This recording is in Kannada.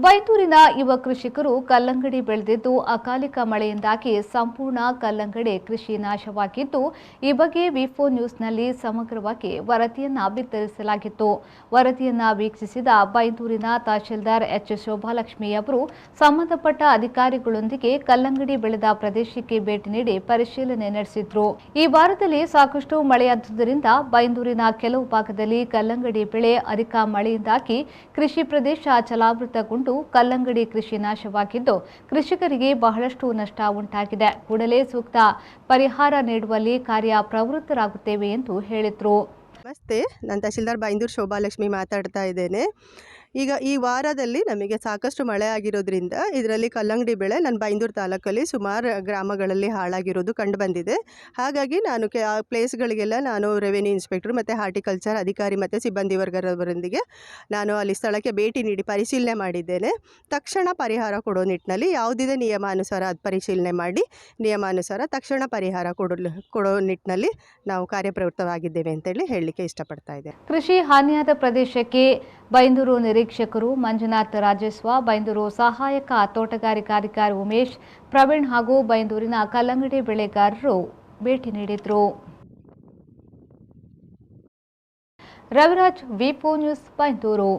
ಬೈಂದೂರಿನ ಯುವ ಕೃಷಿಕರು ಕಲ್ಲಂಗಡಿ ಬೆಳೆದಿದ್ದು ಅಕಾಲಿಕ ಮಳೆಯಿಂದಾಗಿ ಸಂಪೂರ್ಣ ಕಲ್ಲಂಗಡಿ ಕೃಷಿ ನಾಶವಾಗಿದ್ದು, ಈ ಬಗ್ಗೆ ವಿ4 ನ್ಯೂಸ್ನಲ್ಲಿ ಸಮಗ್ರವಾಗಿ ವರದಿಯನ್ನ ಬಿತ್ತರಿಸಲಾಗಿತ್ತು. ವರದಿಯನ್ನ ವೀಕ್ಷಿಸಿದ ಬೈಂದೂರಿನ ತಹಶೀಲ್ದಾರ್ ಎಚ್ ಶೋಭಾಲಕ್ಷ್ಮಿ ಅವರು ಸಂಬಂಧಪಟ್ಟ ಅಧಿಕಾರಿಗಳೊಂದಿಗೆ ಕಲ್ಲಂಗಡಿ ಬೆಳೆದ ಪ್ರದೇಶಕ್ಕೆ ಭೇಟಿ ನೀಡಿ ಪರಿಶೀಲನೆ ನಡೆಸಿದ್ರು. ಈ ವಾರದಲ್ಲಿ ಸಾಕಷ್ಟು ಮಳೆಯಾದುದರಿಂದ ಬೈಂದೂರಿನ ಕೆಲವು ಭಾಗದಲ್ಲಿ ಕಲ್ಲಂಗಡಿ ಬೆಳೆ ಅಧಿಕ ಮಳೆಯಿಂದಾಗಿ ಕೃಷಿ ಪ್ರದೇಶ ಜಲಾವೃತಗೊಂಡು ಕಲ್ಲಂಗಡಿ ಕೃಷಿ ನಾಶವಾಗಿದ್ದು, ಕೃಷಿಕರಿಗೆ ಬಹಳಷ್ಟು ನಷ್ಟ ಉಂಟಾಗಿದೆ. ಕೂಡಲೇ ಸೂಕ್ತ ಪರಿಹಾರ ನೀಡುವಲ್ಲಿ ಕಾರ್ಯಪ್ರವೃತ್ತರಾಗುತ್ತೇವೆ ಎಂದು ಹೇಳಿದರು. ನಮಸ್ತೆ, ನಾನು ತಹಶೀಲ್ದಾರ್ ಬೈಂದೂರು ಶೋಭಾಲಕ್ಷ್ಮಿ ಮಾತಾಡ್ತಾ ಇದ್ದೇನೆ. ಈಗ ಈ ವಾರದಲ್ಲಿ ನಮಗೆ ಸಾಕಷ್ಟು ಮಳೆ ಆಗಿರೋದ್ರಿಂದ ಇದರಲ್ಲಿ ಕಲ್ಲಂಗಡಿ ಬೆಳೆ ನನ್ನ ಬೈಂದೂರು ತಾಲೂಕಲ್ಲಿ ಸುಮಾರು ಗ್ರಾಮಗಳಲ್ಲಿ ಹಾಳಾಗಿರೋದು ಕಂಡು ಬಂದಿದೆ. ಹಾಗಾಗಿ ನಾನು ಆ ಪ್ಲೇಸ್ಗಳಿಗೆಲ್ಲ ನಾನು ರೆವೆನ್ಯೂ ಇನ್ಸ್ಪೆಕ್ಟರ್ ಮತ್ತು ಹಾರ್ಟಿಕಲ್ಚರ್ ಅಧಿಕಾರಿ ಮತ್ತು ಸಿಬ್ಬಂದಿ ವರ್ಗದವರೊಂದಿಗೆ ನಾನು ಅಲ್ಲಿ ಸ್ಥಳಕ್ಕೆ ಭೇಟಿ ನೀಡಿ ಪರಿಶೀಲನೆ ಮಾಡಿದ್ದೇನೆ. ತಕ್ಷಣ ಪರಿಹಾರ ಕೊಡೋ ನಿಟ್ಟಿನಲ್ಲಿ ಯಾವುದಿದೆ ನಿಯಮಾನುಸಾರ ಅದು ಪರಿಶೀಲನೆ ಮಾಡಿ ನಿಯಮಾನುಸಾರ ತಕ್ಷಣ ಪರಿಹಾರ ಕೊಡೋ ನಿಟ್ಟಿನಲ್ಲಿ ನಾವು ಕಾರ್ಯಪ್ರವೃತ್ತವಾಗಿದ್ದೇವೆ ಅಂತೇಳಿ ಹೇಳಲಿಕ್ಕೆ ಇಷ್ಟಪಡ್ತಾ ಇದ್ದೆ. ಕೃಷಿ ಹಾನಿಯಾದ ಪ್ರದೇಶಕ್ಕೆ ಬೈಂದೂರು ನಿರೀಕ್ಷಕರು ಮಂಜುನಾಥ್ ರಾಜಸ್ವ, ಬೈಂದೂರು ಸಹಾಯಕ ತೋಟಗಾರಿಕಾಧಿಕಾರಿ ಉಮೇಶ್, ಪ್ರವೀಣ್ ಹಾಗೂ ಬೈಂದೂರಿನ ಕಲ್ಲಂಗಡಿ ಬೆಳೆಗಾರರು ಭೇಟಿ ನೀಡಿದರು. ರವಿರಾಜ್, ವಿ4 ನ್ಯೂಸ್, ಬೈಂದೂರು.